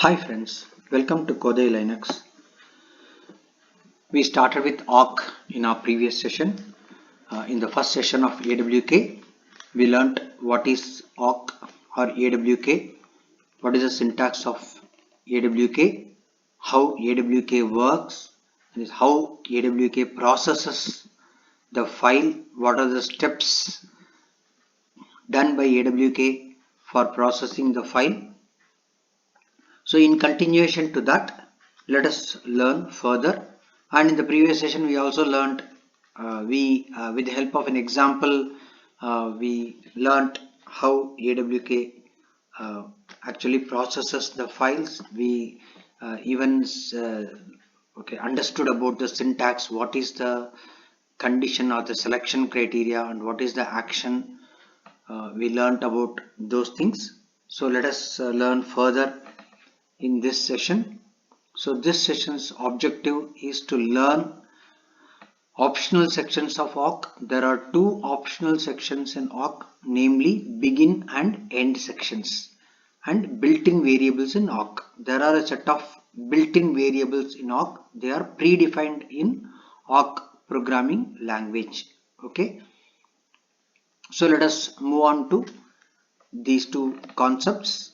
Hi friends, welcome to Kodai Linux. We started with awk in our previous session. In the first session of AWK, we learnt what is awk or AWK, what is the syntax of AWK, how AWK works, and how AWK processes the file, what are the steps done by AWK for processing the file. So in continuation to that, let us learn further. And in the previous session, we also learned, with the help of an example, we learned how AWK actually processes the files. We even understood about the syntax, what is the condition or the selection criteria, and what is the action. We learned about those things. So let us learn further in this session. So this session's objective is to learn optional sections of awk. There are two optional sections in awk, namely begin and end sections, and built-in variables in awk. There are a set of built-in variables in awk. They are predefined in awk programming language. Okay. So let us move on to these two concepts.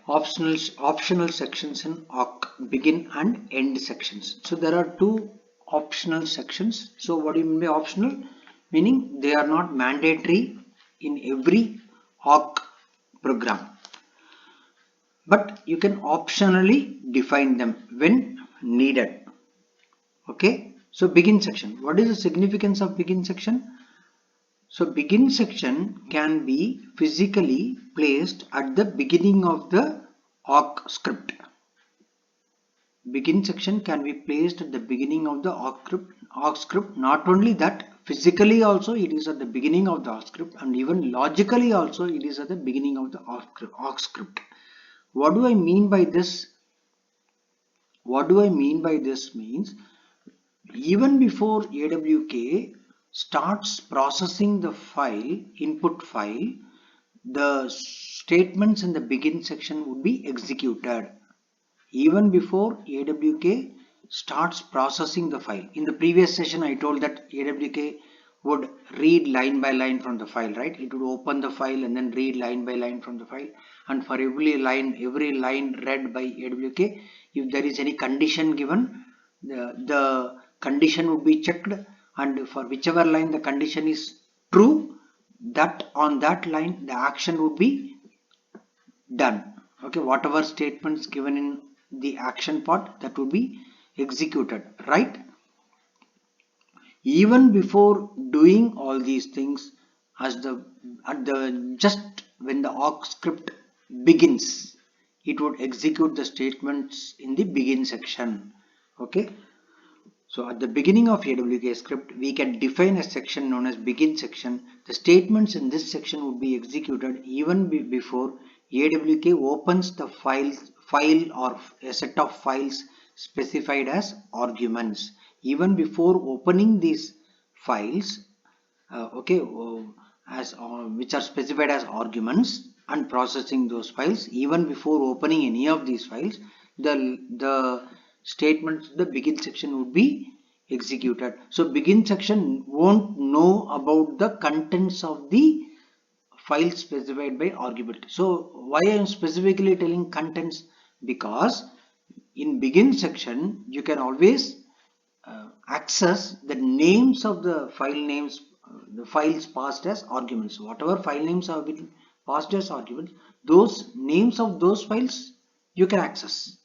Optional sections in awk, begin and end sections. So there are two optional sections. So what do you mean by optional? Meaning they are not mandatory in every awk program, but you can optionally define them when needed. Okay. So begin section. What is the significance of begin section? So begin section can be physically placed at the beginning of the awk script. Begin section can be placed at the beginning of the awk script. Not only that, physically also it is at the beginning of the awk script, and even logically also it is at the beginning of the awk script. What do I mean by this? What do I mean by this means, even before AWK starts processing the file, input file, the statements in the begin section would be executed even before AWK starts processing the file. In the previous session, I told that AWK would read line by line from the file, right? It would open the file and then read line by line from the file. And for every line read by AWK, if there is any condition given, the condition would be checked, and for whichever line the condition is true, that on that line the action would be done. Okay, whatever statements given in the action part, that would be executed, right? Even before doing all these things, just when the awk script begins, it would execute the statements in the begin section. Okay. So at the beginning of AWK script, we can define a section known as begin section. The statements in this section would be executed even before AWK opens the file or a set of files specified as arguments. Even before opening these files, which are specified as arguments, and processing those files, even before opening any of these files, the statements the begin section would be executed. So begin section won't know about the contents of the file specified by argument. So why I am specifically telling contents? Because in begin section you can always access the names of the file names, the files passed as arguments. Whatever file names have been passed as arguments, those names of those files you can access.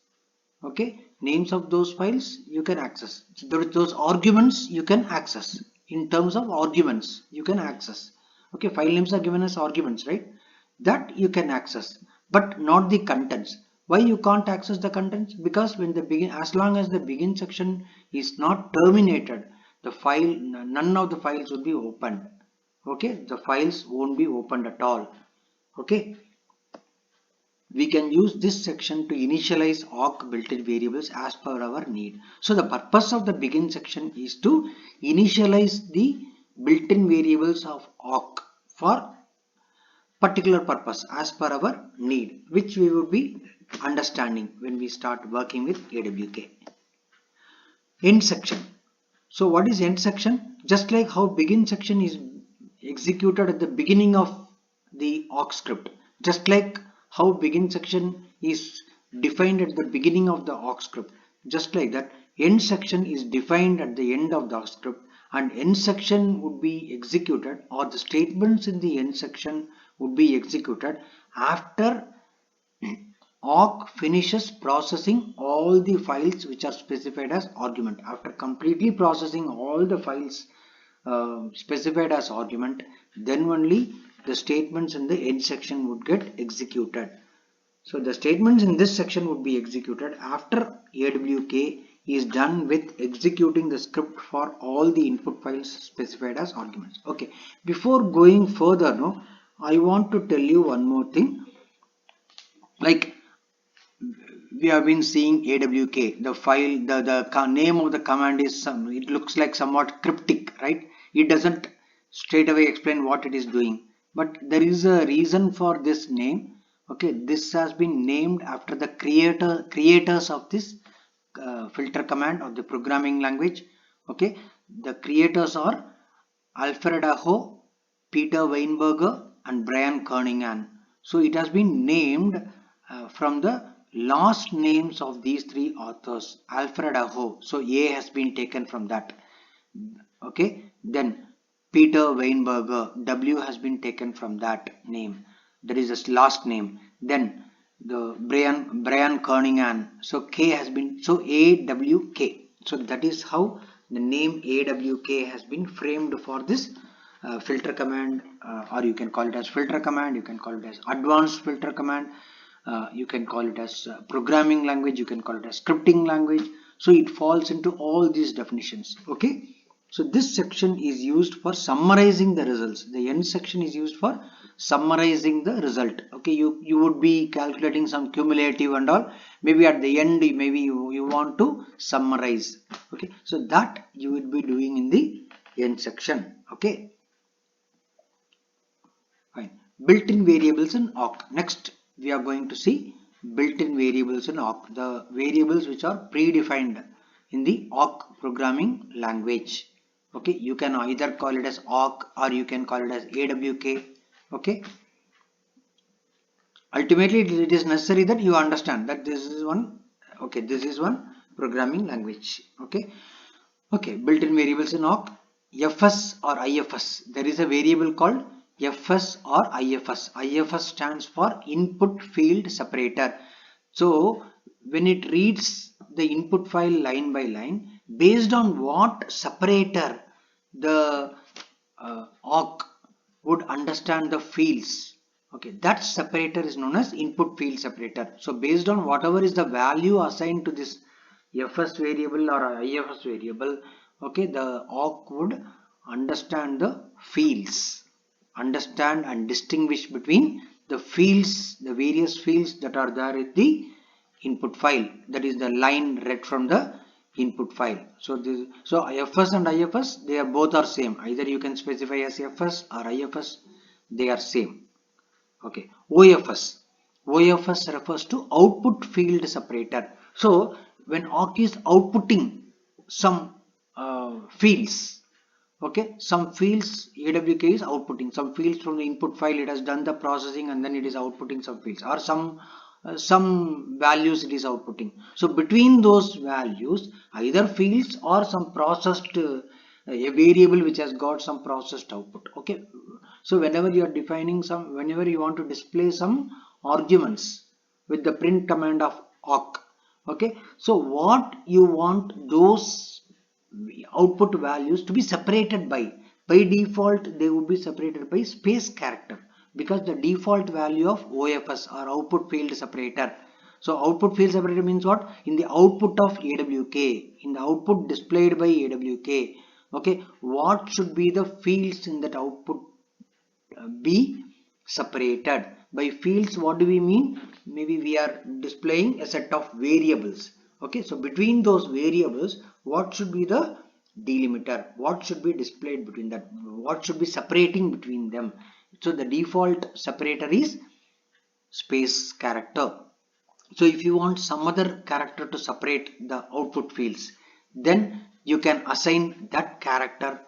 Okay, names of those files you can access. Those arguments you can access. In terms of arguments you can access. Okay, file names are given as arguments, right? That you can access, but not the contents. Why you can't access the contents? Because when the begin, as long as the begin section is not terminated, the file, none of the files will be opened. Okay, the files won't be opened at all. Okay. We can use this section to initialize awk built-in variables as per our need. So the purpose of the begin section is to initialize the built-in variables of awk for particular purpose as per our need, which we would be understanding when we start working with AWK. End section. So what is end section? Just like how begin section is executed at the beginning of the awk script, just like how begin section is defined at the beginning of the awk script, just like that end section is defined at the end of the awk script, and end section would be executed, or the statements in the end section would be executed after awk finishes processing all the files which are specified as argument. After completely processing all the files specified as argument, then only the statements in the end section would get executed. So the statements in this section would be executed after AWK is done with executing the script for all the input files specified as arguments. Okay, before going further, no, I want to tell you one more thing. Like, we have been seeing AWK, the file, the name of the command is it looks like somewhat cryptic, right? It doesn't straight away explain what it is doing, but there is a reason for this name. Okay, this has been named after the creators of this filter command or the programming language. Okay, the creators are Alfred Aho, Peter Weinberger, and Brian Kernighan. So it has been named from the last names of these three authors. Alfred Aho, so A has been taken from that. Okay, then Peter Weinberger, W has been taken from that name. That is his last name. Then the Brian Kernighan, so K has been, so AWK. So that is how the name AWK has been framed for this filter command, or you can call it as filter command, you can call it as advanced filter command, you can call it as programming language, you can call it as scripting language. So it falls into all these definitions. Okay, so this section is used for summarizing the results. The end section is used for summarizing the result. Okay, you would be calculating some cumulative and all, maybe at the end maybe you want to summarize. Okay, so that you would be doing in the end section. Okay, fine. Built-in variables in awk. Next we are going to see built-in variables in awk, the variables which are predefined in the awk programming language. Okay, you can either call it as awk or you can call it as AWK. Okay, ultimately it is necessary that you understand that this is one, okay, this is one programming language. Okay, okay, built-in variables in awk, fs or ifs. There is a variable called fs or ifs. Ifs stands for input field separator. So when it reads the input file line by line, based on what separator the awk would understand the fields, okay, that separator is known as input field separator. So based on whatever is the value assigned to this fs variable or ifs variable, okay, the awk would understand the fields, understand and distinguish between the fields, the various fields that are there in the input file, that is the line read from the input file. So this, so fs and ifs, they are both are same, either you can specify as fs or ifs, they are same. Okay, OFS. OFS refers to output field separator. So when awk is outputting some fields, okay, some fields, AWK is outputting some fields from the input file, it has done the processing and then it is outputting some fields or some values it is outputting. So between those values, either fields or some processed a variable which has got some processed output. Okay, so whenever you are defining some, whenever you want to display some arguments with the print command of awk, okay, so what you want those output values to be separated by default they would be separated by space character, because the default value of OFS or output field separator. So output field separator means what? In the output of AWK, in the output displayed by AWK, okay, what should be the fields in that output be separated. By fields, what do we mean? Maybe we are displaying a set of variables. Okay, so between those variables, what should be the delimiter? What should be displayed between that? What should be separating between them? So the default separator is space character. So if you want some other character to separate the output fields, then you can assign that character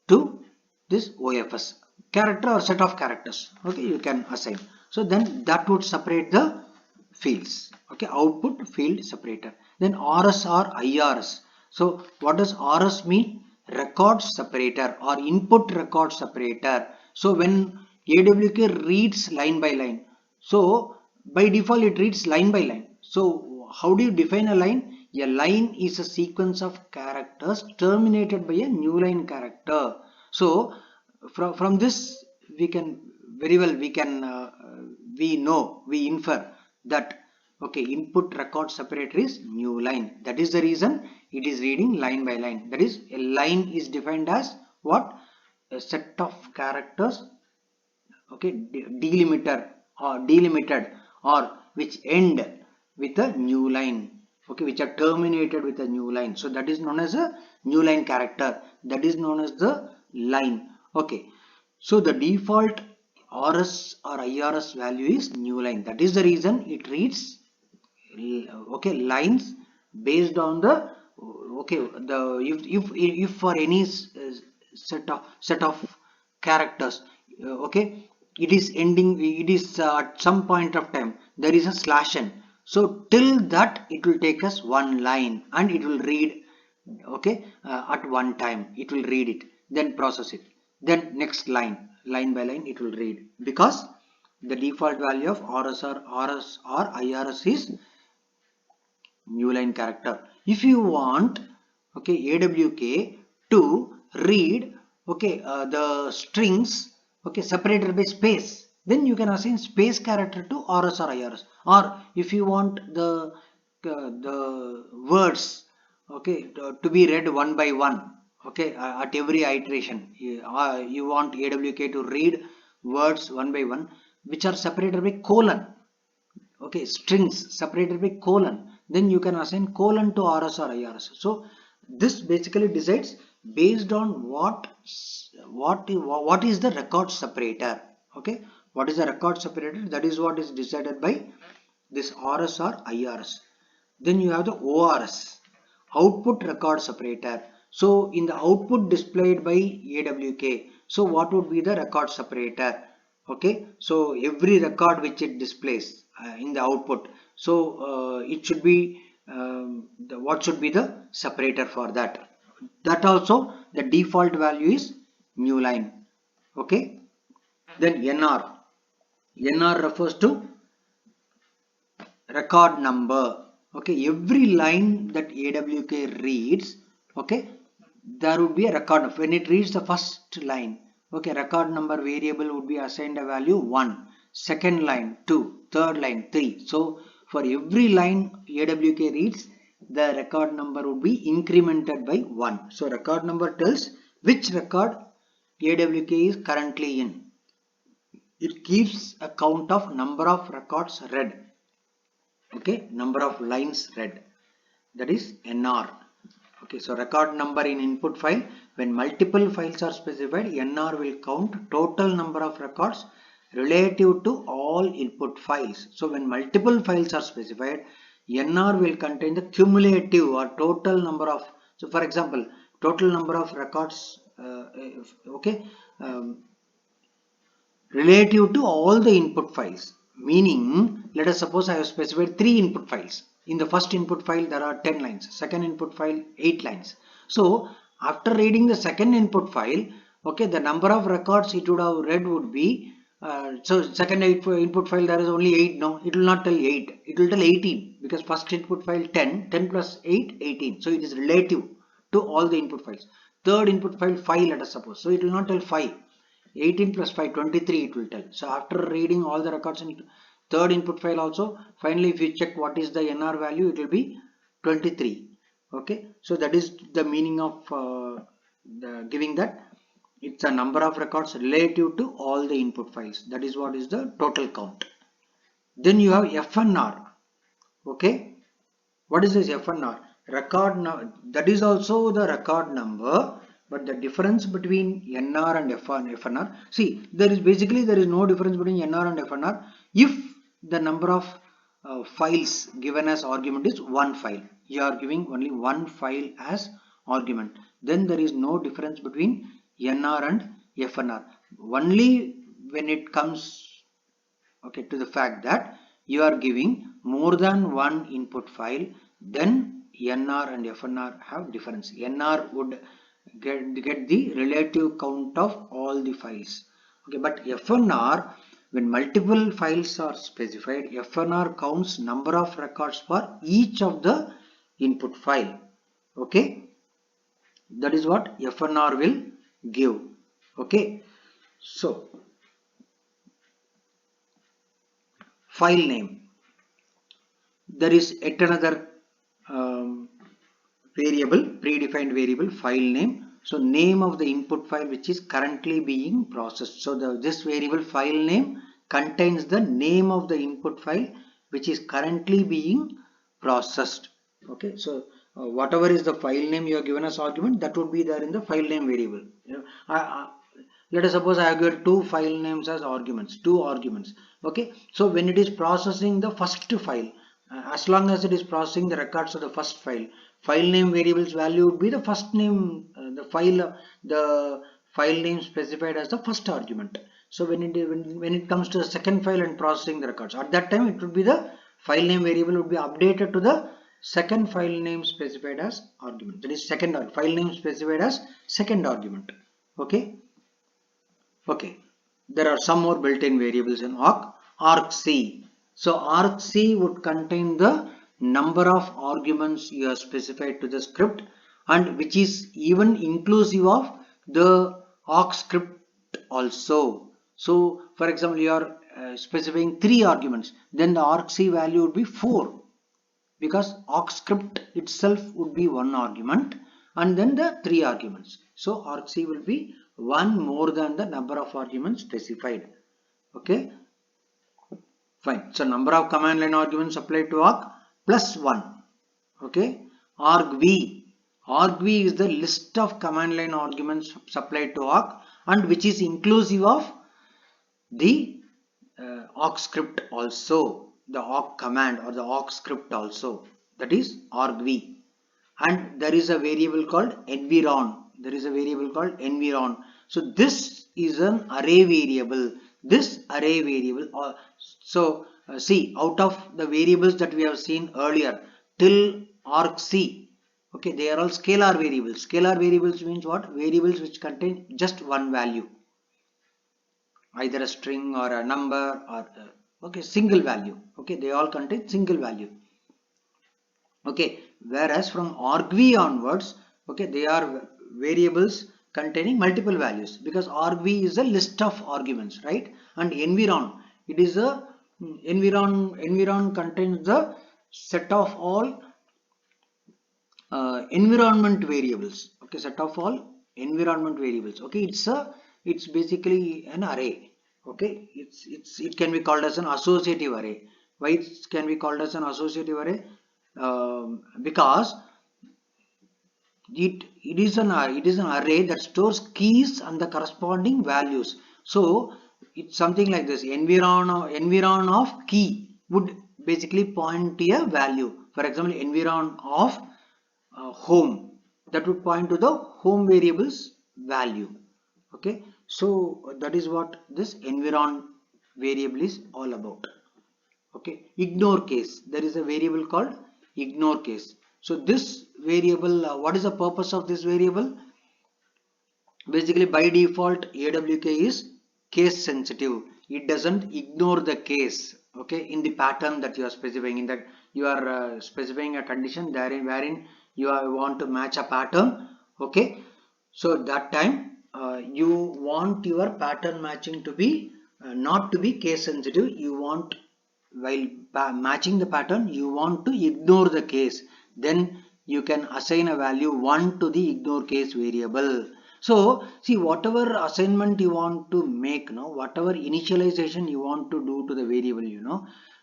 to this OFS character or set of characters. Okay, you can assign. So then that would separate the fields. Okay, output field separator. Then RS or IRS. So what does RS mean? Record separator or input record separator. So when AWK reads line by line, so by default it reads line by line. So how do you define a line? A line is a sequence of characters terminated by a new line character. So from this we can very well we infer that okay, input record separator is new line. That is the reason it is reading line by line. That is, a line is defined as what? A set of characters, okay, delimited or which end with a new line, okay, which are terminated with a new line. So that is known as a new line character. That is known as the line. Okay, so the default RS or IRS value is new line. That is the reason it reads okay lines based on the okay the if for any set of characters, okay, it is ending, it is at some point of time there is a slash n. So till that it will take us one line and it will read, okay, at one time it will read it, then process it, then next line by line it will read, because the default value of RS or IRS is new line character. If you want, okay, AWK to read, okay, the strings, okay, separated by space, then you can assign space character to RS or IRS. Or if you want the words, okay, to be read one by one, okay, at every iteration, you want AWK to read words one by one which are separated by colon, okay, strings separated by colon, then you can assign colon to RS or IRS. So this basically decides based on what is the record separator. Okay, what is the record separator? That is what is decided by this RS or IRS. Then you have the ORS, output record separator. So in the output displayed by AWK, so what would be the record separator? Okay, so every record which it displays in the output, so it should be what should be the separator for that? That also the default value is new line. Okay, then NR refers to record number. Okay, every line that AWK reads, okay, there would be a record when it reads the first line. Okay, record number variable would be assigned a value 1, second line 2, third line 3. So for every line AWK reads, the record number would be incremented by 1. So record number tells which record AWK is currently in. It keeps a count of number of records read, okay, number of lines read, that is NR. Okay, so record number in input file, when multiple files are specified, NR will count total number of records relative to all input files. So when multiple files are specified, NR will contain the cumulative or total number of, so for example, total number of records, okay, relative to all the input files. Meaning, let us suppose I have specified 3 input files. In the first input file there are 10 lines, second input file 8 lines. So after reading the second input file, okay, the number of records it would have read would be so second input file there is only 8. No, it will not tell 8, it will tell 18, because first input file 10 plus 8 18. So it is relative to all the input files. Third input file 5, let us suppose, so it will not tell 5. 18 plus 5 23 it will tell. So after reading all the records in third input file also, finally if you check what is the NR value, it will be 23. Okay, so that is the meaning of giving that it's a number of records relative to all the input files. That is what is the total count. Then you have FNR. Okay, what is this FNR? Record number, that is also the record number, but the difference between NR and FNR, see, there is no difference between NR and FNR if the number of files given as argument is one file. You are giving only one file as argument. Then there is no difference between NR and FNR. Only when it comes to the fact that you are giving more than one input file, then NR and FNR have difference. NR would get the relative count of all the files. But FNR, when multiple files are specified, FNR counts number of records for each of the input file. That is what FNR will give. So file name, there is yet another predefined variable, file name. So name of the input file which is currently being processed. So this variable file name contains the name of the input file which is currently being processed. So whatever is the file name you are given as argument, that would be there in the file name variable. Let us suppose I have given two file names as arguments, two arguments. So when it is processing the first file, as long as it is processing the records of the first file name variable's value would be the first name, the file name specified as the first argument. So when it comes to the second file and processing the records, at that time it would be the file name variable would be updated to the second file name specified as argument. That is file name specified as second argument. There are some more built-in variables in awk. argc. So argc would contain the number of arguments you have specified to the script, and which is even inclusive of the awk script also. So for example, you are specifying 3 arguments, then the argc value would be 4, because awk script itself would be 1 argument and then the 3 arguments. So argc will be 1 more than the number of arguments specified. Fine. So number of command line arguments applied to awk plus 1. argv. argv is the list of command line arguments supplied to awk and which is inclusive of the awk script also, the awk command or the awk script also, that is argv. And there is a variable called environ. So this is an array variable. See, out of the variables that we have seen earlier till argc, they are all scalar variables. Scalar variables means what? Variables which contain just one value, either a string or a number or single value. They all contain single value. Whereas from argv onwards, they are variables containing multiple values, because argv is a list of arguments, right? And environ, it is a environ contains the set of all environment variables. It's basically an array. It can be called as an associative array. Why it can be called as an associative array? Because it is an array that stores keys and the corresponding values. So it's something like this. Environ of key would basically point to a value. For example, environ of home, that would point to the home variable's value. So that is what this environ variable is all about. Ignore case, there is a variable called ignore case. So this variable, what is the purpose of this variable? Basically, by default AWK is case sensitive. It doesn't ignore the case, in the pattern that you are specifying. In that you are specifying a condition wherein you want to match a pattern. So that time you want your pattern matching to be not to be case sensitive. You want, while matching the pattern, you want to ignore the case. Then you can assign a value 1 to the ignore case variable. So see, whatever assignment you want to make, whatever initialization you want to do to the variable,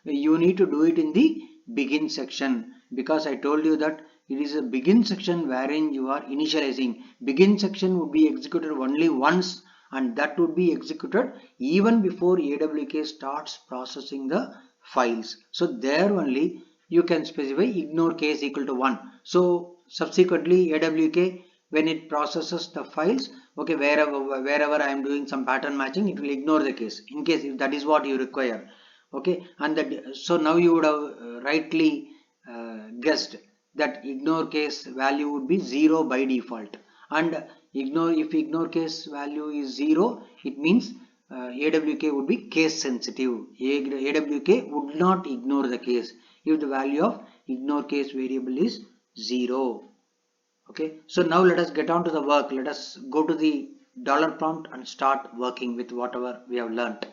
you need to do it in the begin section, because I told you that it is a begin section wherein you are initializing. Begin section would be executed only once, and that would be executed even before AWK starts processing the files. So there only you can specify ignore case equal to 1. So subsequently AWK, when it processes the files, okay, wherever I am doing some pattern matching, it will ignore the case in case if that is what you require. Okay, and that, so now you would have rightly guessed that ignore case value would be 0 by default, and if ignore case value is 0, it means AWK would be case sensitive. AWK would not ignore the case if the value of ignore case variable is 0. Okay, so now let us get on to the work. Let us go to the dollar prompt and start working with whatever we have learnt.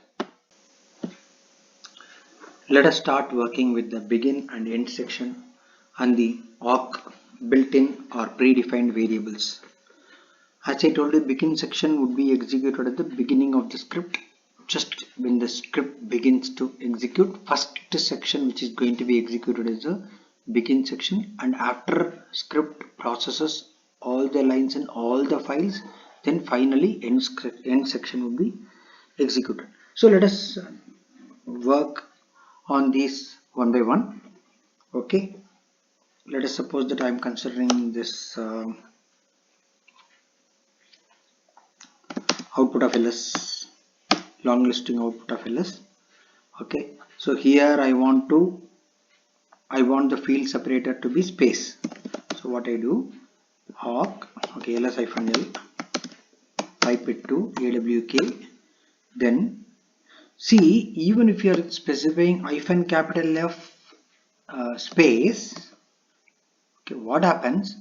Let us start working with the begin and end section and the awk built-in or predefined variables. As I told you, begin section would be executed at the beginning of the script. Just when the script begins to execute, first section which is going to be executed is the begin section, and after script processes all the lines in all the files, then finally end section will be executed. So let us work on these one by one. Okay, let us suppose that I am considering this output of ls, long listing output of ls. Okay, so here I want the field separator to be space. So what I do, awk, okay, ls-l, type it to awk, then see, even if you are specifying hyphen capital F space, okay, what happens,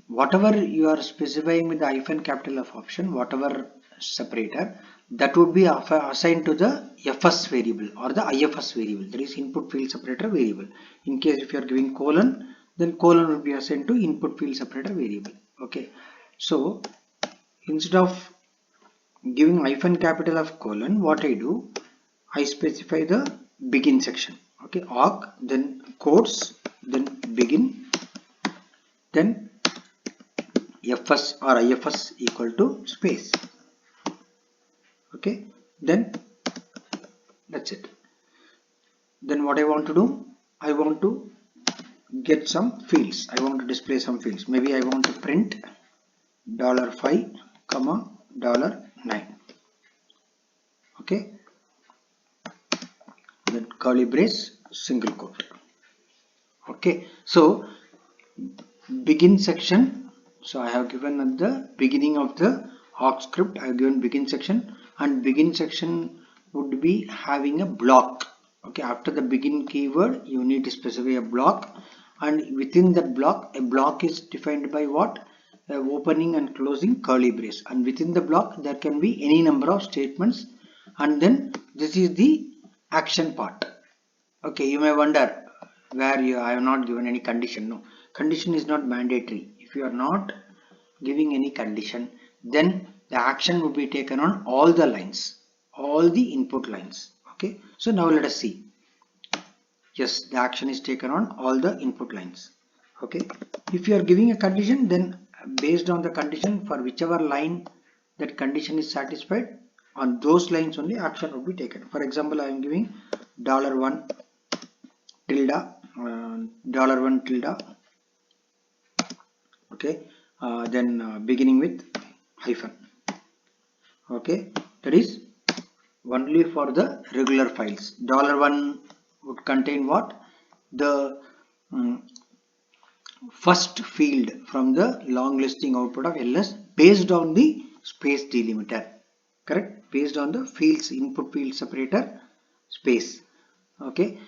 whatever you are specifying with the hyphen capital F option, whatever separator, that would be assigned to the fs variable or the ifs variable, that is input field separator variable. In case if you are giving colon, then colon will be assigned to input field separator variable. Okay, so instead of giving hyphen capital F colon, what I do, I specify the begin section. Okay, awk, then quotes, then begin, then fs or ifs equal to space. Okay, then that's it. Then what I want to do, I want to get some fields. I want to display some fields. Maybe I want to print $5, $9. Okay, then curly brace, single quote. Okay, so begin section. So I have given at the beginning of the awk script, I have given begin section, and begin section would be having a block. Okay, after the begin keyword, you need to specify a block, and within that block, a block is defined by what? Opening and closing curly brace, and within the block there can be any number of statements, and then this is the action part. Okay, you may wonder where I have not given any condition. No, condition is not mandatory. If you are not giving any condition, then the action will be taken on all the lines, all the input lines. Okay, so now let us see. Yes, the action is taken on all the input lines. Okay, if you are giving a condition, then based on the condition, for whichever line that condition is satisfied, on those lines only action will be taken. For example, I am giving $1 tilde, $1 tilde, okay, then beginning with hyphen. Okay, that is only for the regular files. $1 would contain what? The first field from the long listing output of ls based on the space delimiter. Correct? Based on the fields, input field separator space. Okay,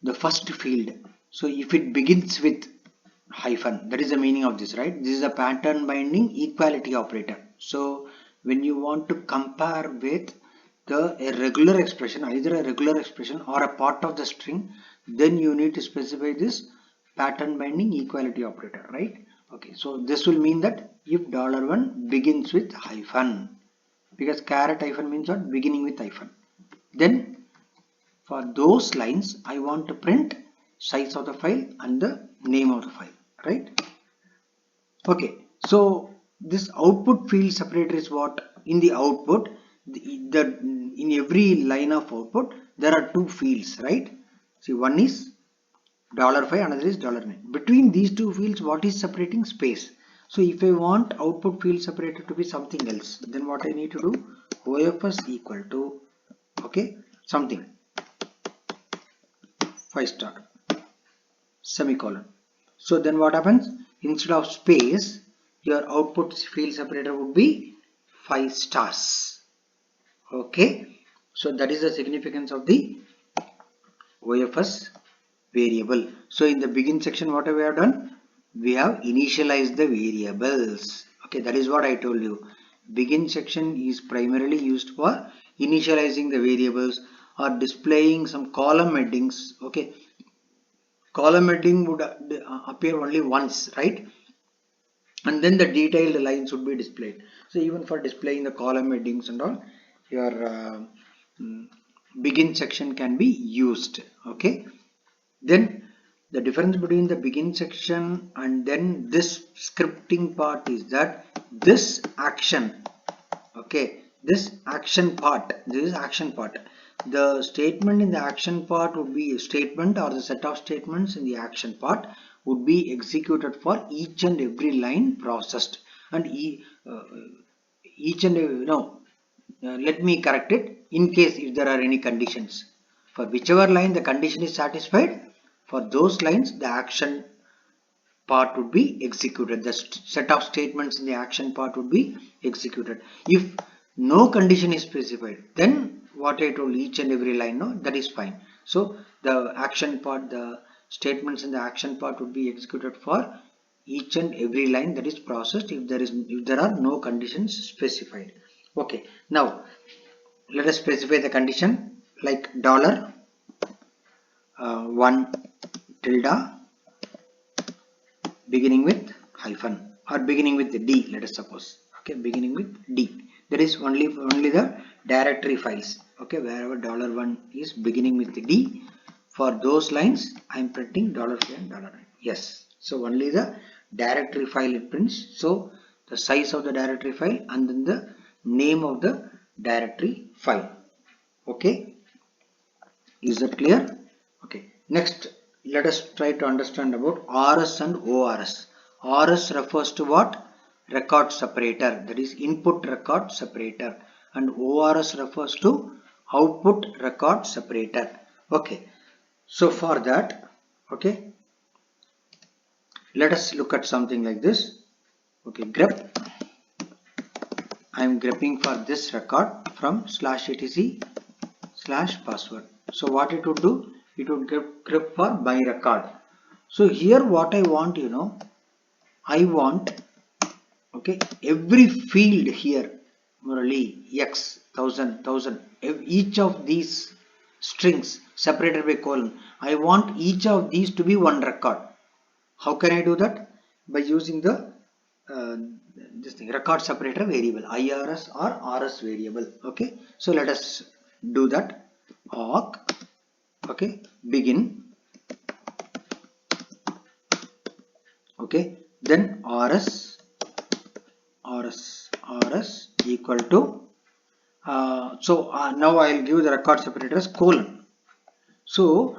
the first field. So if it begins with hyphen, that is the meaning of this, right? This is a pattern binding equality operator. So when you want to compare with a regular expression, either a regular expression or a part of the string, then you need to specify this pattern binding equality operator, right? Okay, so this will mean that if $1 begins with hyphen, because caret hyphen means what? Beginning with hyphen, then for those lines I want to print size of the file and the name of the file, right? Okay, so this output field separator is what? In the output, in every line of output there are two fields, right? See, one is $5, another is $9. Between these two fields, what is separating? Space. So if I want output field separator to be something else, then what I need to do? OFS equal to, okay, something 5 star semicolon. So then what happens? Instead of space, your output field separator would be 5 stars. Okay. So that is the significance of the OFS variable. So in the begin section, what we have done? We have initialized the variables. Okay, that is what I told you. Begin section is primarily used for initializing the variables or displaying some column headings. Okay, column heading would appear only once, right? And then the detailed lines would be displayed. So even for displaying the column headings and all, your begin section can be used. Okay, then the difference between the begin section and then this scripting part is that this action, okay, this action part, the statement in the action part would be a statement, or the set of statements in the action part would be executed for each and every line processed, and each and every, no, let me correct it, in case if there are any conditions. For whichever line the condition is satisfied, for those lines the action part would be executed. The set of statements in the action part would be executed. If no condition is specified, then what I told, each and every line, no, that is fine. So the action part, the statements in the action part would be executed for each and every line that is processed if there are no conditions specified. Okay, now let us specify the condition like $1 tilde beginning with hyphen or beginning with D, let us suppose. Okay, beginning with D. That is only the directory files. Okay, wherever $1 is beginning with D, for those lines I am printing $5 and $9. Yes, so only the directory file it prints. So the size of the directory file and then the name of the directory file. Okay, is that clear? Okay, next let us try to understand about RS and ORS. RS refers to what? Record separator, that is input record separator, and ORS refers to output record separator. Okay, so for that, okay, let us look at something like this. Okay, grep, I am grepping for this record from /etc/password. So what it would do? It would grep for my record. So here what I want, I want, okay, every field here, Murali, X, 1000, each of these strings separated by colon, I want each of these to be one record. How can I do that? By using the this thing, record separator variable, IRS or RS variable. Okay, so let us do that. Awk, okay, begin, okay, then RS equal to now I will give the record separator as colon. So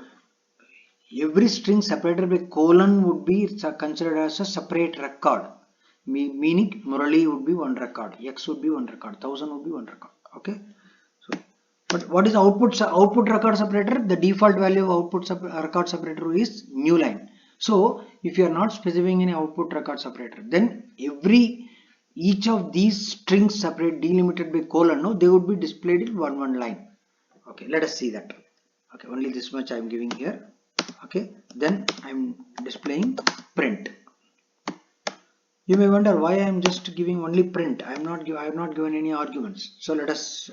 every string separated by colon would be considered as a separate record, meaning Murali would be one record, X would be one record, 1000 would be one record. Okay, so but what is output record separator? The default value of output record separator is new line. So if you are not specifying any output record separator, then each of these strings separate delimited by colon, no, they would be displayed in one line. Okay, let us see that. Okay, only this much I am giving here. Okay, then I am displaying print. You may wonder why I am just giving only print. I have not given any arguments. So let us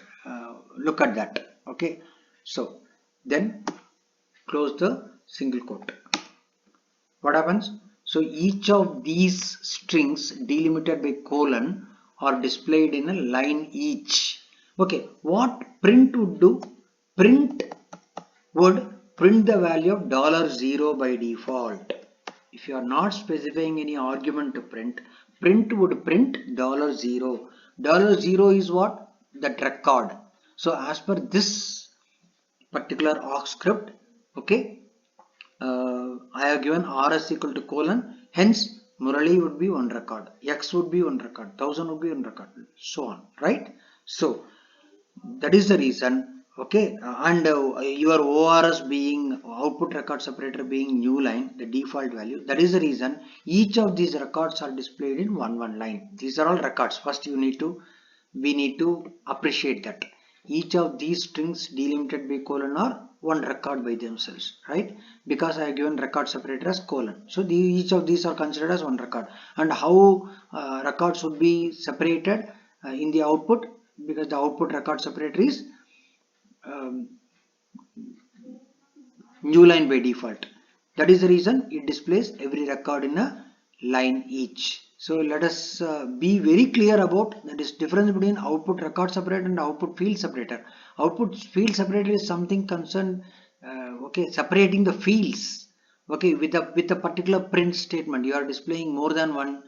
look at that. Okay, so then close the single quote. What happens? So each of these strings delimited by colon are displayed in a line each. Okay, what print would do? Print would print the value of $0 by default. If you are not specifying any argument to print, print would print $0. $0 is what? That record. So as per this particular awk script, Okay, I have given RS equal to colon, hence Murali would be one record, X would be one record, 1000 would be one record, so on, right? So that is the reason. Okay, and your ORS being output record separator being new line, the default value, that is the reason each of these records are displayed in one line. These are all records. First we need to appreciate that each of these strings delimited by colon are one record by themselves, right? Because I have given record separator as colon, so each of these are considered as one record. And how records would be separated in the output, because the output record separator is um, new line by default. That is the reason it displays every record in a line each. So let us be very clear about that is difference between output record separator and output field separator. Output field separator is something concerned, okay, separating the fields. Okay, with a particular print statement, you are displaying more than one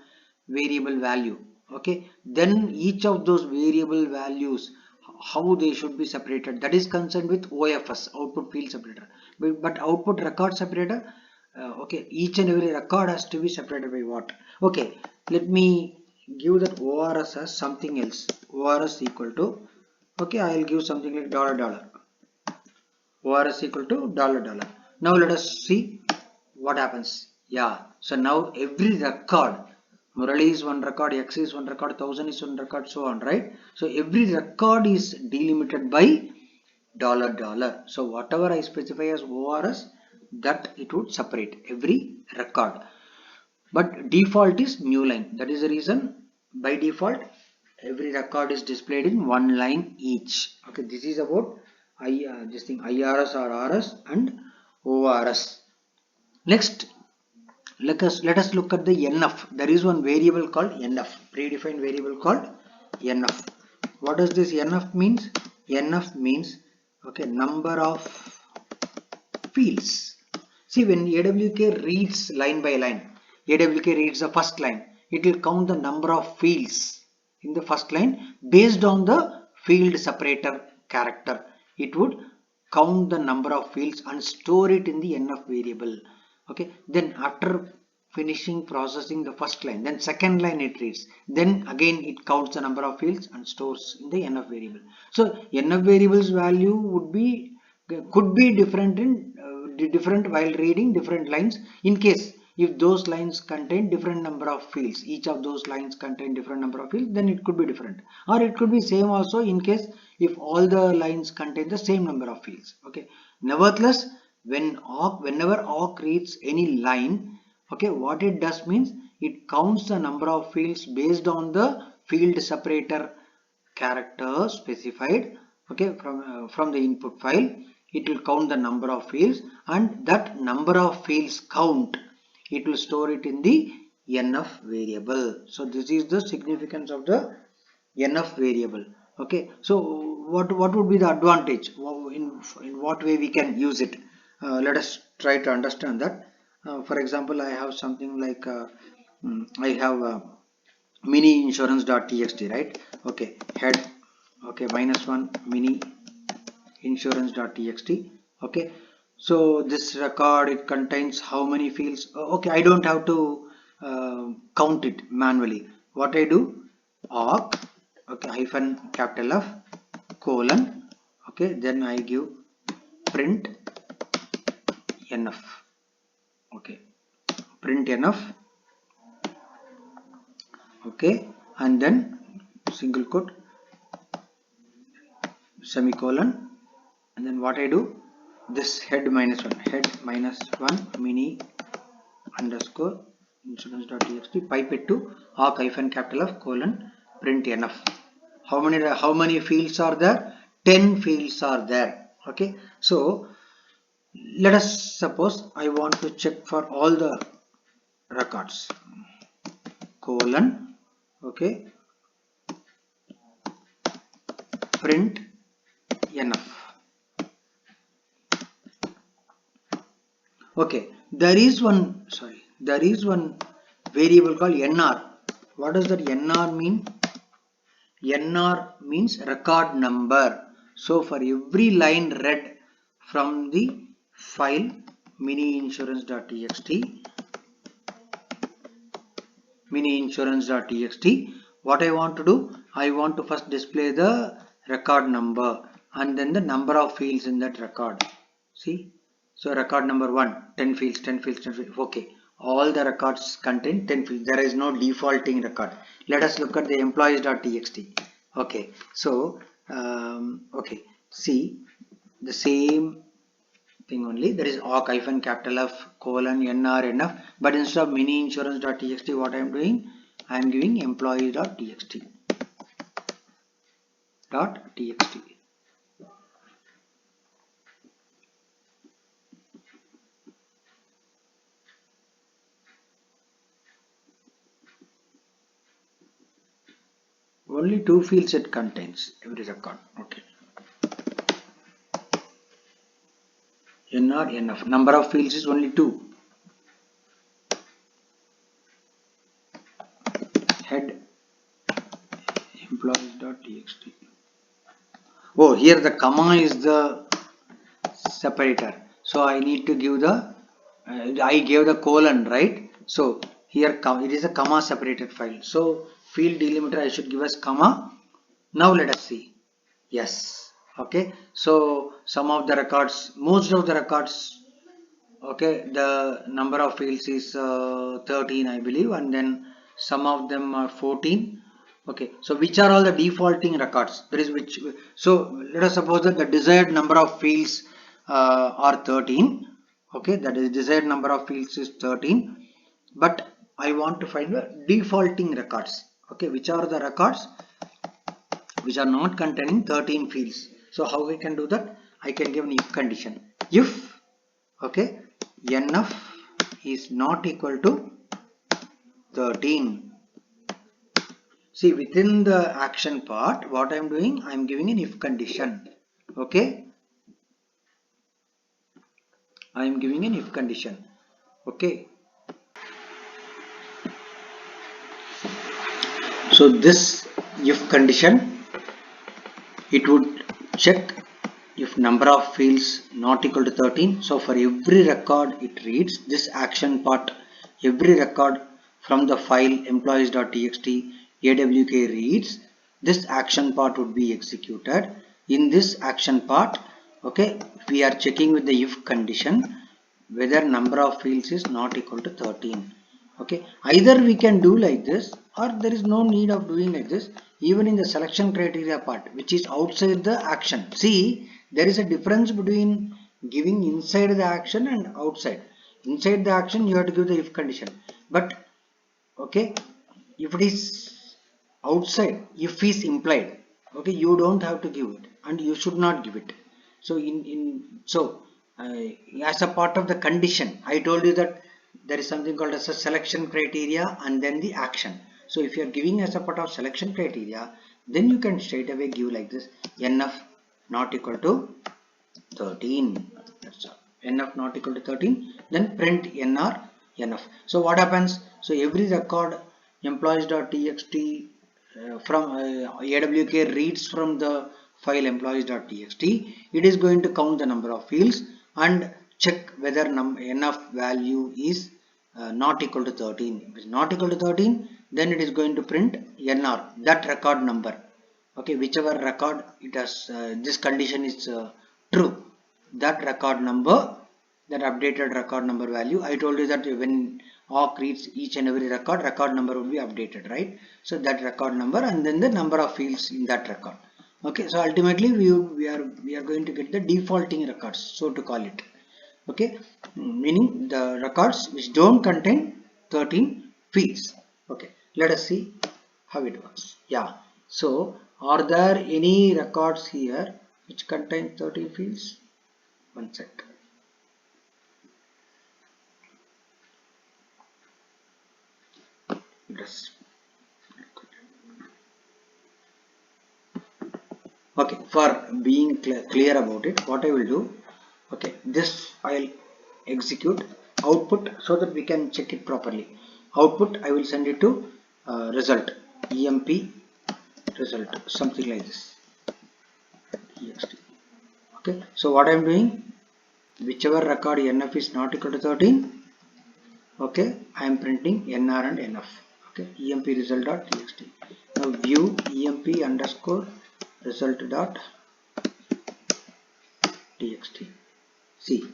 variable value. Okay, then each of those variable values, how they should be separated, that is concerned with OFS, output field separator. But output record separator, okay, each and every record has to be separated by what? Okay, let me give that ORS as something else. ORS equal to, okay, I will give something like $. ORS equal to $. Now let us see what happens. Yeah, so now every record, Murali is one record, X is one record, 1000 is one record, so on, right? So every record is delimited by $. So whatever I specify as ORS, that it would separate every record. But default is new line. That is the reason by default every record is displayed in one line each. Okay, this is about this thing IRS or RS and ORS. Next, let us look at the NF. There is one variable called NF, predefined variable called NF. What does this NF means? NF means, okay, number of fields. See, when AWK reads line by line, AWK reads the first line, it will count the number of fields in the first line based on the field separator character. It would count the number of fields and store it in the NF variable. Okay, then after finishing processing the first line, then second line it reads, then again it counts the number of fields and stores in the NF variable. So NF variables value would be could be different in different while reading different lines, in case if those lines contain different number of fields, each of those lines contain different number of fields, then it could be different, or it could be same also in case if all the lines contain the same number of fields. Okay, nevertheless, whenever awk reads any line, okay, what it does means it counts the number of fields based on the field separator character specified, okay, from the input file. It will count the number of fields, and that number of fields count, it will store it in the NF variable. So this is the significance of the NF variable. Okay, so what would be the advantage? In what way we can use it? Let us try to understand that. For example, I have something like I have mini insurance.txt, right? Okay, head, okay, -1 mini insurance.txt. Okay, so this record, it contains how many fields? Okay, I don't have to count it manually. What I do, awk, okay, hyphen capital F colon, okay, then I give print NF, okay, print NF, okay, and then single quote, semicolon, and then what I do, this head -1 mini underscore insurance.txt, pipe it to awk hyphen capital F colon print NF. How many fields are there? 10 fields are there. Okay, so let us suppose I want to check for all the records, colon, okay, print NF. Okay, there is one variable called NR. What does that NR mean? NR means record number. So for every line read from the file miniinsurance.txt, what I want to do, I want to first display the record number and then the number of fields in that record. See, so record number 1, 10 fields, 10 fields, 10 fields. Okay, all the records contain 10 fields. There is no defaulting record. Let us look at the employees.txt. Okay, so okay, see the same thing only. There is awk hyphen capital F colon nr nf, but instead of miniinsurance.txt, what I am doing, I am giving employees.txt. Only 2 fields it contains every record. Okay. nr nf, number of fields is only 2. Head employees.txt. Oh, here the comma is the separator. So I need to give the I gave the colon, right? So here it is a comma separated file. So field delimiter I should give as comma. Now let us see. Yes. Okay. So some of the records, most of the records, okay, the number of fields is 13 I believe, and then some of them are 14. Okay, so which are all the defaulting records? There is which. So let us suppose that the desired number of fields are 13. Okay, that is desired number of fields is 13, but I want to find the defaulting records. Okay, which are the records which are not containing 13 fields? So how we can do that? I can give an if condition. If, okay, nf is not equal to 13. See, within the action part, what I am doing, I am giving an if condition. Okay, I am giving an if condition. Okay, so this if condition, it would check if number of fields not equal to 13. So for every record it reads this action part, every record from the file employees.txt awk reads, this action part would be executed. In this action part, okay, we are checking with the if condition whether number of fields is not equal to 13. Okay, either we can do like this or there is no need of doing like this. Even in the selection criteria part, which is outside the action, see, there is a difference between giving inside the action and outside. Inside the action you have to give the if condition, but okay, if it is outside, if is implied, okay, you don't have to give it and you should not give it. So as a part of the condition, I told you that there is something called as a selection criteria and then the action. So if you are giving as a part of selection criteria, then you can straight away give like this, nf not equal to 13. That's all. Nf not equal to 13, then print nr nf. So what happens? So every record employees.txt from awk reads from the file employees.txt, it is going to count the number of fields and check whether nf value is not equal to 13. If it is not equal to 13, then it is going to print nr, that record number. Okay, whichever record it has, this condition is true, that record number, that updated record number value. I told you that when awk reads each and every record number will be updated, right? So that record number and then the number of fields in that record. Okay, so ultimately we are going to get the defaulting records, so to call it. Okay, meaning the records which don't contain 13 fields. Okay, let us see how it works. Yeah, so are there any records here which contain 13 fields? One sec. Yes. Okay, for being clear about it, what I will do, okay, this I'll execute output so that we can check it properly. Output I will send it to result, emp result, something like this. Okay, so what I am doing, whichever record NF is not equal to 13, okay, I am printing NR and NF. Okay, emp result dot txt. Now view emp underscore result dot txt. See,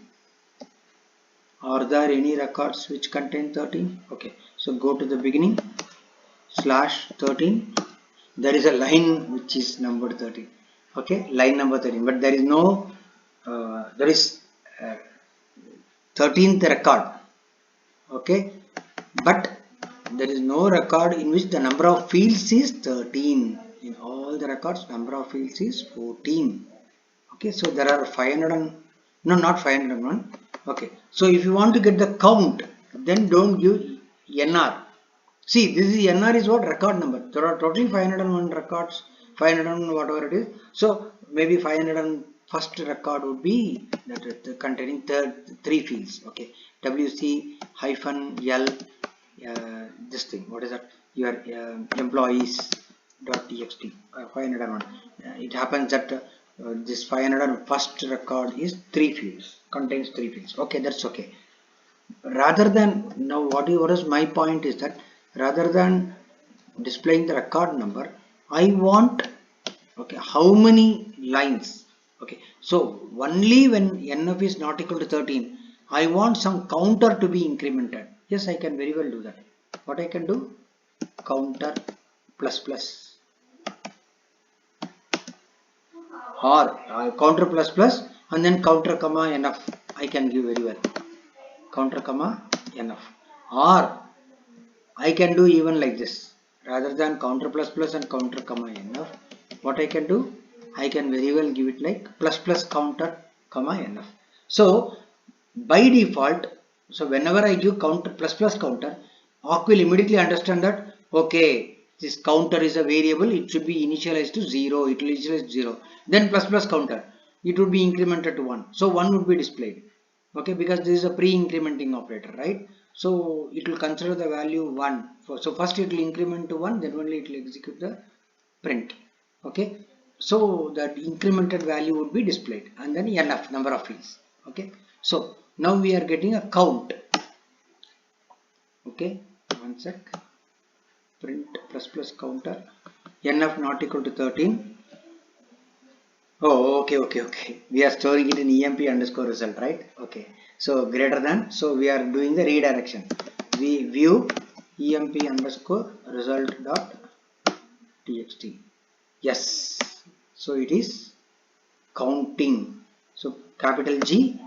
are there any records which contain 13? Okay, so go to the beginning slash 13. There is a line which is numbered 13. Okay, line number 13, but there is no there is 13th record. Okay, but there is no record in which the number of fields is 13. In all the records, number of fields is 14. Okay, so there are 500 and no, not 501. Okay, so if you want to get the count, then don't give NR. See, this is NR is what record number. There are totally 501 records, 501 whatever it is. So maybe 501st record would be that containing three fields. Okay, WC hyphen L. This thing. What is that? Your employees dot txt 501. It happens that this 501st record is three fields, contains three fields. Okay, that's okay. Rather than now, what is my point is that rather than displaying the record number, I want okay how many lines. Okay, so only when NF is not equal to 13, I want some counter to be incremented. Yes, I can very well do that. What I can do? Counter plus plus or counter plus plus and then counter comma NF. I can give very well. Counter comma NF, or I can do even like this. Rather than counter plus plus and counter comma NF, what I can do? I can very well give it like plus plus counter comma NF. So by default, so whenever I give counter plus plus counter, awk will immediately understand that okay, this counter is a variable, it should be initialized to 0, it will initialize 0. Then plus plus counter, it would be incremented to 1. So 1 would be displayed. Okay, because this is a pre-incrementing operator, right? So it will consider the value 1. So first it will increment to 1, then only it will execute the print. Okay, so that incremented value would be displayed and then NF, number of fields. Okay, so now we are getting a count. Okay, one sec. Print plus plus counter NF not equal to 13. Oh, okay. We are storing it in emp underscore result, right? Okay. So greater than. So we are doing the redirection. We view emp underscore result dot txt. Yes. So it is counting. So capital G.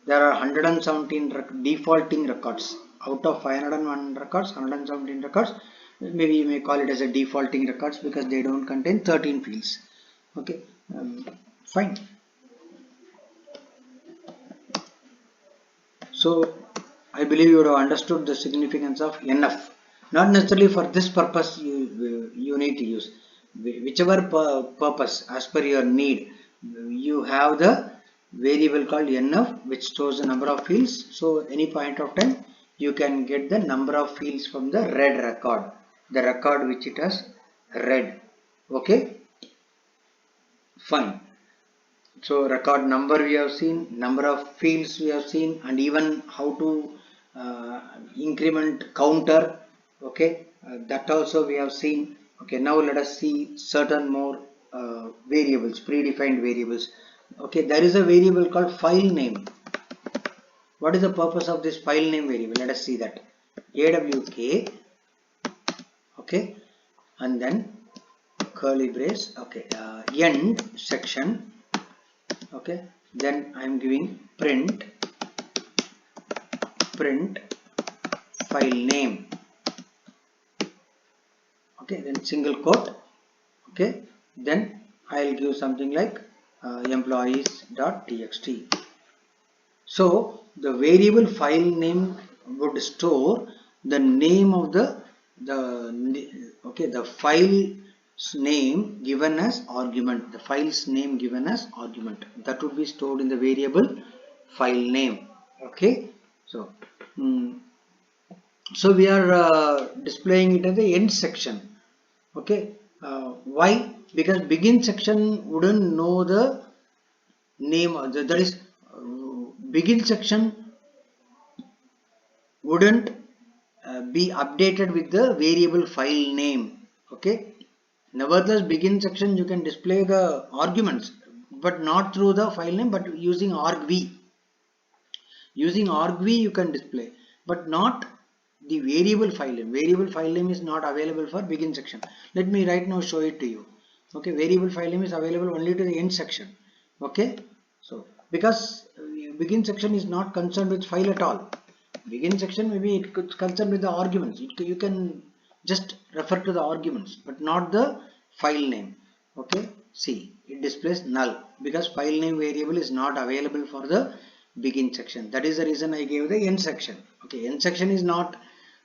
There are 117 defaulting records. Out of 501 records, 117 records. Maybe you may call it as a defaulting records because they don't contain 13 fields. Okay. Fine. So I believe you would have understood the significance of NF. Not necessarily for this purpose you need to use. Whichever purpose as per your need, you have the variable called NF which stores the number of fields. So any point of time you can get the number of fields from the read record. The record which it has read. Okay. Fine. So record number we have seen, number of fields we have seen, and even how to increment counter. Okay, that also we have seen. Okay, now let us see certain more variables, predefined variables. Okay, there is a variable called file name. What is the purpose of this file name variable? Let us see that. AWK. Okay, and then curly brace. Okay, end section. Okay, then I am giving print file name. Okay, then single quote. Okay, then I'll give something like employees.txt. So the variable file name would store the name of the file name given as argument. The file's name given as argument that would be stored in the variable file name. Okay, so so we are displaying it as the end section. Okay, why? Because begin section wouldn't know the name. That is begin section wouldn't be updated with the variable file name. Okay. Nevertheless, begin section you can display the arguments, but not through the file name, but using argv. Using argv you can display, but not the variable file name. Variable file name is not available for begin section. Let me right now show it to you. Okay, variable file name is available only to the end section. Okay, so because begin section is not concerned with file at all. Begin section maybe it could concern with the arguments. You can just refer to the arguments, but not the file name. Okay, see, it displays null because file name variable is not available for the begin section. That is the reason I gave the end section. Okay, end section is not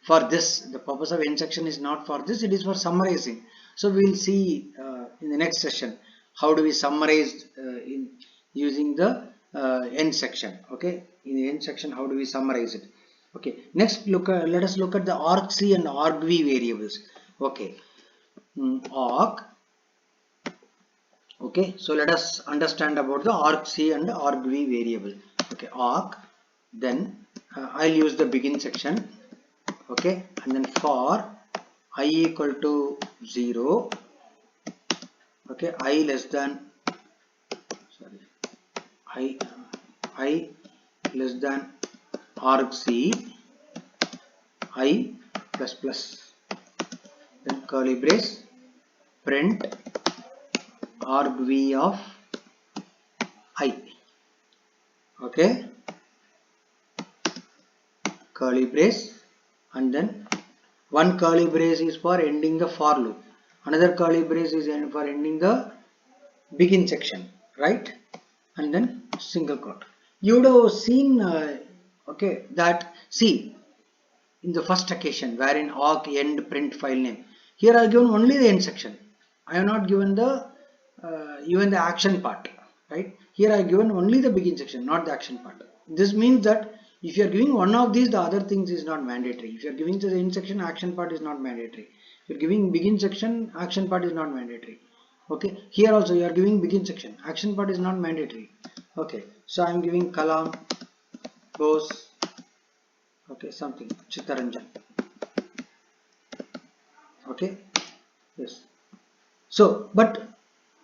for this. The purpose of end section is not for this. It is for summarizing. So we will see in the next session how do we summarize in using the end section. Okay, in the end section how do we summarize it. Okay, next let us look at the argc and argv variables. Okay, arg. Okay, so let us understand about the argc and argv variable. Okay, arg, then I'll use the begin section. Okay, and then for I equal to 0, okay, I less than, sorry, I less than argc I plus plus, then curly brace, print argv of I. Okay, curly brace, and then one curly brace is for ending the for loop, another curly brace is for ending the begin section, right? And then single quote. You would have seen okay, that see in the first occasion wherein arg end print file name, here I have given only the end section. I have not given the even the action part, right? Here I have given only the begin section, not the action part. This means that if you are giving one of these, the other things is not mandatory. If you are giving to the end section, action part is not mandatory. If you are giving begin section, action part is not mandatory. Okay, here also you are giving begin section, action part is not mandatory. Okay, so I am giving Kalam, Bose, okay, something, Chittaranjan. Okay, yes. So, but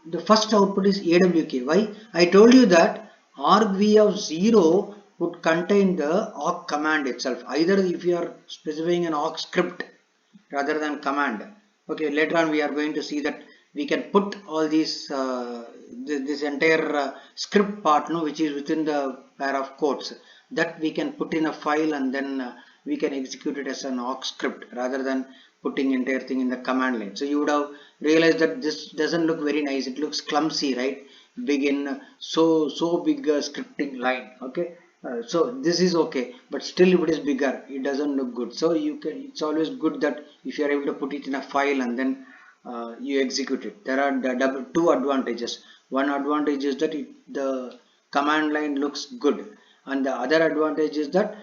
the first output is AWK. Why? I told you that argv of 0 would contain the awk command itself. Either if you are specifying an awk script rather than command. Okay, later on we are going to see that we can put all these this entire script part, no, which is within the pair of quotes, that we can put in a file and then we can execute it as an awk script rather than putting entire thing in the command line. So you would have realized that this doesn't look very nice. It looks clumsy, right? Big in so big scripting line. Okay. So this is okay, but still if it is bigger, it doesn't look good. So you can, it's always good that if you are able to put it in a file and then you execute it. There are two advantages. One advantage is that the command line looks good, and the other advantage is that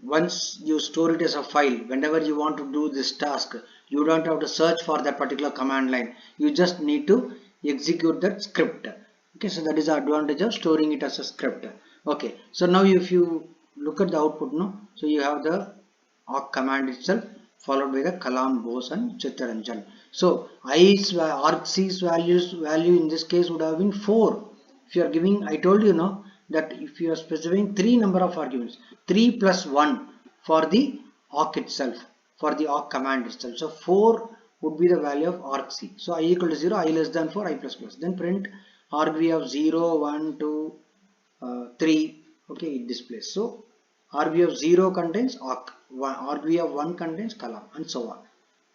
once you store it as a file, whenever you want to do this task, you don't have to search for that particular command line. You just need to execute that script. Okay, so that is the advantage of storing it as a script. Okay, so now if you look at the output, no, so you have the awk command itself followed by the Kalam, Bose and Chittaranjan. So argc's value in this case would have been 4. If you are giving, I told you, no, that if you are specifying 3 number of arguments, 3 plus 1 for the awk itself, for the awk command itself. So 4 would be the value of argc. So I equal to 0, I less than 4, I plus plus. Then print argv of 0, 1, 2, 3. Okay, it displays. So argv of 0 contains awk, argv of 1 contains Kalam, and so on.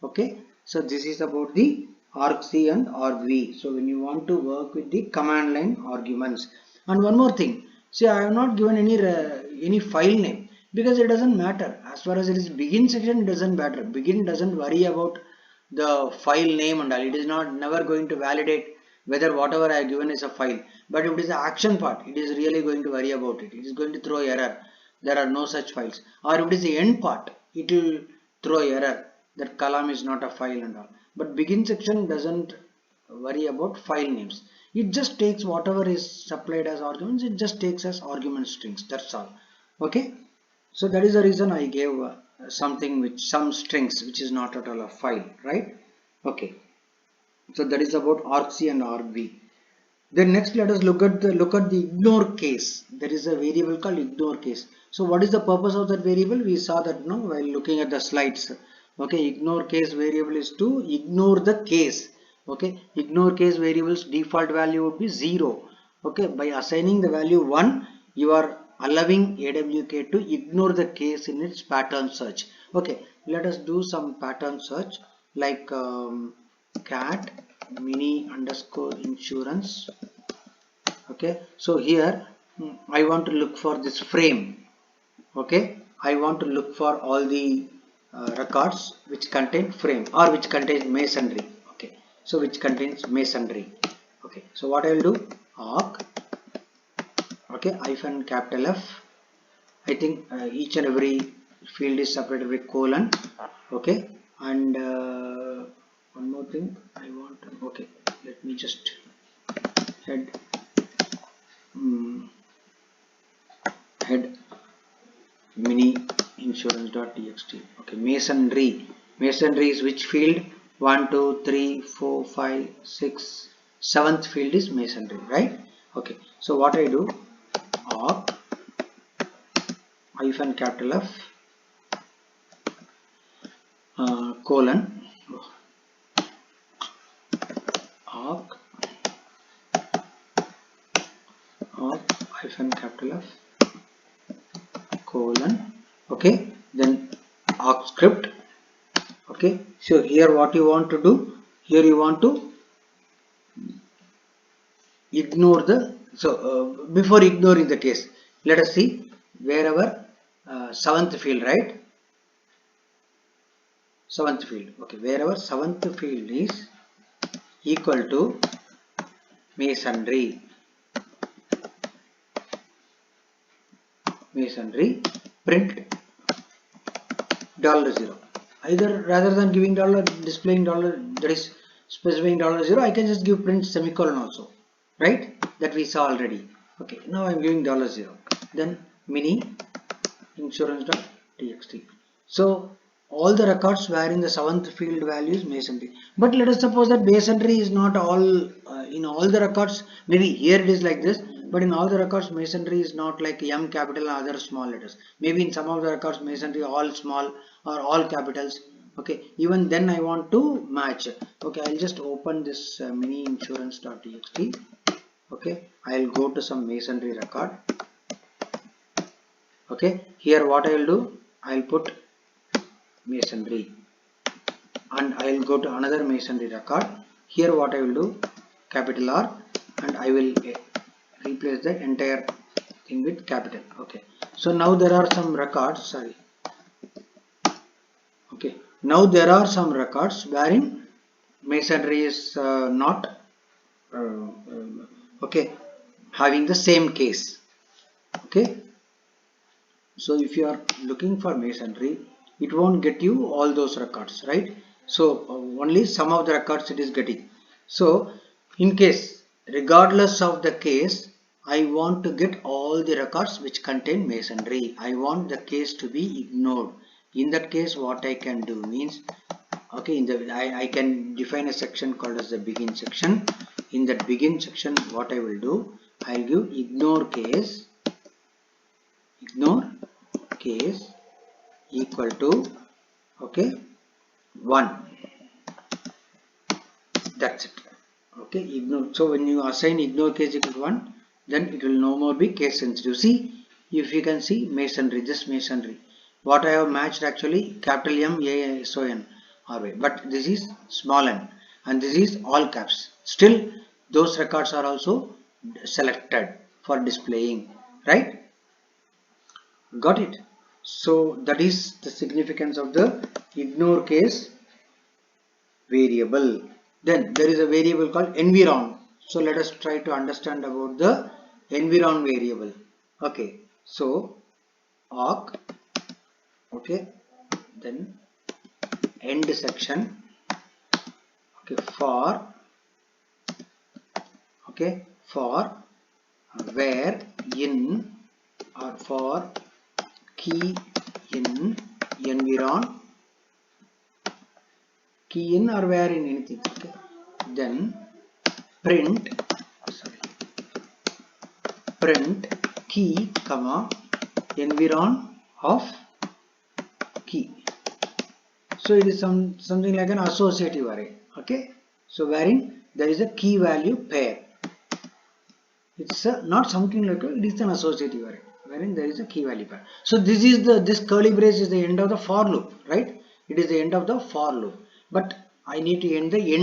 Okay, so this is about the argc and argv. So when you want to work with the command line arguments, and one more thing, see, I have not given any file name because it doesn't matter. As far as it is begin section, it doesn't matter. Begin doesn't worry about the file name and all. It is not never going to validate whether whatever I have given is a file. But if it is the action part, it is really going to worry about it. It is going to throw error. There are no such files. Or if it is the end part, it will throw error that Kalam is not a file and all. But begin section doesn't worry about file names. It just takes whatever is supplied as arguments, it just takes as argument strings, that's all. Okay, so that is the reason I gave something with some strings which is not at all a file, right? Okay, so that is about argc and argv. Then next let us look at the ignore case. There is a variable called ignore case. So what is the purpose of that variable? We saw that no while looking at the slides. Okay, ignore case variable is to ignore the case. Okay, ignore case variable's default value would be 0. Okay, by assigning the value 1, you are allowing AWK to ignore the case in its pattern search. Okay, let us do some pattern search like cat mini underscore insurance. Okay, so here I want to look for this frame. Okay, I want to look for all the records which contain frame or which contains masonry. Okay, so which contains masonry. Okay, so what I will do, arc, okay, hyphen capital F. I think each and every field is separated with colon. Okay, and one more thing I want to, okay, let me just head head mini insurance.txt. Okay, masonry is which field? 1 2 3 4 5 6 7th field is masonry, right? Okay, so what I do, arc hyphen capital F colon arc hyphen capital F colon, okay, then arc script. Okay, so here what you want to do, here you want to ignore the, so before ignoring the case, let us see wherever 7th field, right? 7th field, okay, wherever 7th field is equal to masonry, print $0. Either rather than giving dollar, displaying dollar, that is specifying $0, I can just give print semicolon also, right? That we saw already. Okay, now I'm giving $0. Then mini insurance.txt. So all the records wherein the 7th field value is masonry. But let us suppose that masonry is not all in all the records. Maybe here it is like this, but in all the records masonry is not like M capital and other small letters. Maybe in some of the records masonry all small or all capitals. Okay, even then I want to match. Okay, I'll just open this mini insurance.txt. Okay, I'll go to some masonry record. Okay, here what I will do, I'll put masonry and I will go to another masonry record. Here what I will do, capital R, and I will replace the entire thing with capital. Okay, so now there are some records, sorry, okay, now there are some records wherein masonry is not okay, having the same case. Okay, so if you are looking for masonry, it won't get you all those records, right? So only some of the records it is getting. So in case, regardless of the case, I want to get all the records which contain masonry. I want the case to be ignored. In that case, what I can do means, okay, in the I can define a section called as the begin section. In that begin section, what I will do, I'll give ignore case equal to, okay, 1. That's it. Okay, ignore. So when you assign ignore case equal to 1, then it will no more be case sensitive. See, if you can see masonry, this masonry, what I have matched actually capital M A S O N R Y, but this is small n and this is all caps. Still, those records are also selected for displaying, right? Got it? So that is the significance of the ignore case variable. Then there is a variable called environ. So let us try to understand about the environ variable. Okay, so arc, okay, then end section, okay, for, okay, for where in or for key in environ, key in or where in anything, okay, then print key comma environ of key. So it is something like an associative array, okay, so wherein there is a key value pair. It's not something like it is an associative array wherein there is a key value pair. So this curly brace is the end of the for loop, right? It is the end of the for loop, but I need to end the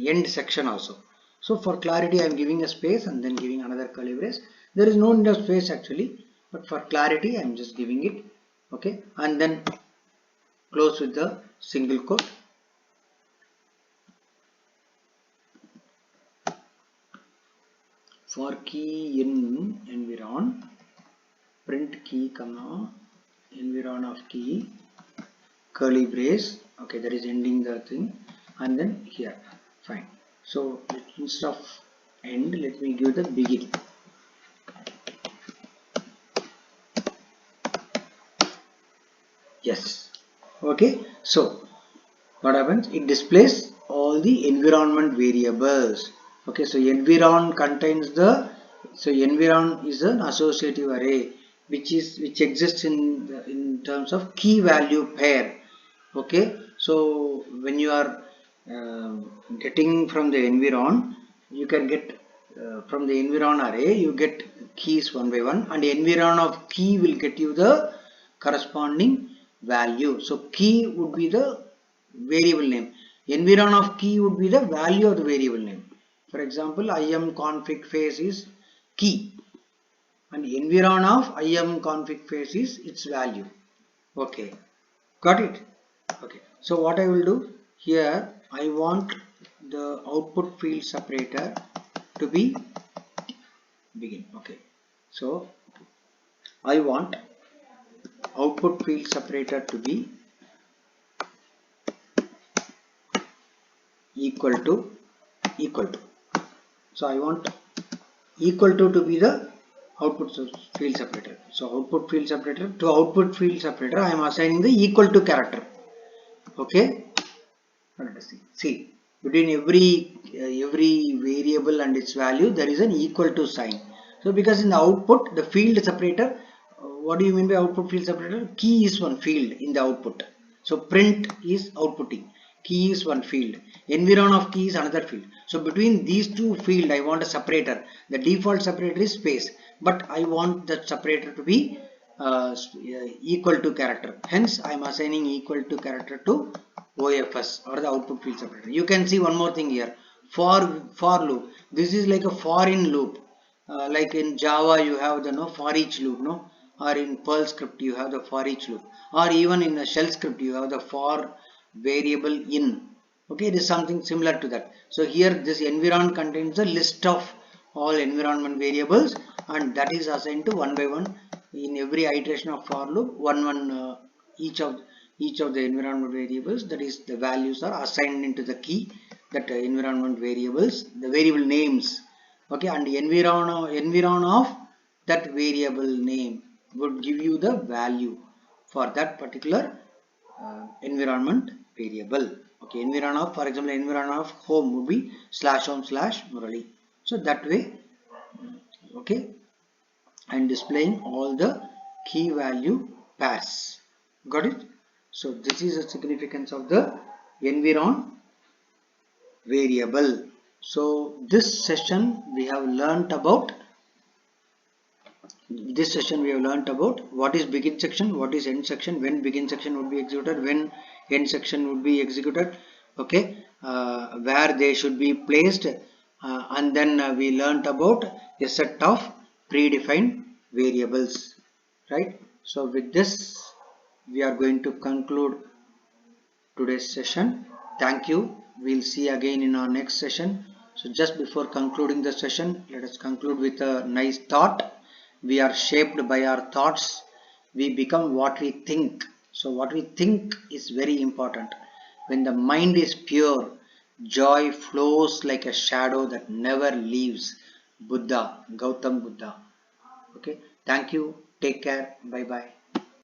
end section also. So for clarity I am giving a space and then giving another curly brace. There is no need of space actually, but for clarity I am just giving it, okay, and then close with the single quote. For key in environ, print key comma environ of key curly brace, okay, that is ending the thing, and then here, fine. So instead of end, let me give the begin. Yes, okay. So what happens? It displays all the environment variables. Okay, so environ contains the, so environ is an associative array which exists in terms of key value pair. Okay, so when you are getting from the environ, you can get from the environ array you get keys one by one, and environ of key will get you the corresponding value. So key would be the variable name, environ of key would be the value of the variable name. For example, imconfig face is key and environ of imconfig face is its value. Okay, got it? Okay, so what I will do here, I want the output field separator to be begin. Okay, so I want output field separator to be equal to. So I want equal to be the output field separator. So output field separator to output field separator I am assigning the equal to character. Okay, let us see between every variable and its value there is an equal to sign. So because in the output the field separator, what do you mean by output field separator? Key is one field in the output, so print is outputting, key is one field, environ of key is another field. So between these two fields I want a separator. The default separator is space, but I want that separator to be equal to character, hence I am assigning equal to character to OFS or the output field separator. You can see one more thing here, for loop. This is like a for in loop, like in Java you have the for each loop, or in Perl script you have the for each loop, or even in a shell script you have the for variable in. Okay, it is something similar to that. So here this environ contains a list of all environment variables, and that is assigned to one by one in every iteration of for loop. Each of the environment variables, that is the values are assigned into the key, that environment variables, the variable names. Okay, and the environ of that variable name would give you the value for that particular environment variable. Okay, environ of, for example, environ of home would be /home/Murali. So that way, okay, and displaying all the key value pairs. Got it? So this is the significance of the environ variable. So this session we have learnt about what is begin section, what is end section, when begin section would be executed, when end section would be executed, okay, where they should be placed, and then we learnt about a set of predefined variables, right? So with this we are going to conclude today's session. Thank you. We'll see again in our next session. So just before concluding the session, let us conclude with a nice thought. We are shaped by our thoughts. We become what we think. So what we think is very important. When the mind is pure, Joy flows like a shadow that never leaves. Buddha, Gautam Buddha. Okay. Thank you. Take care. Bye bye.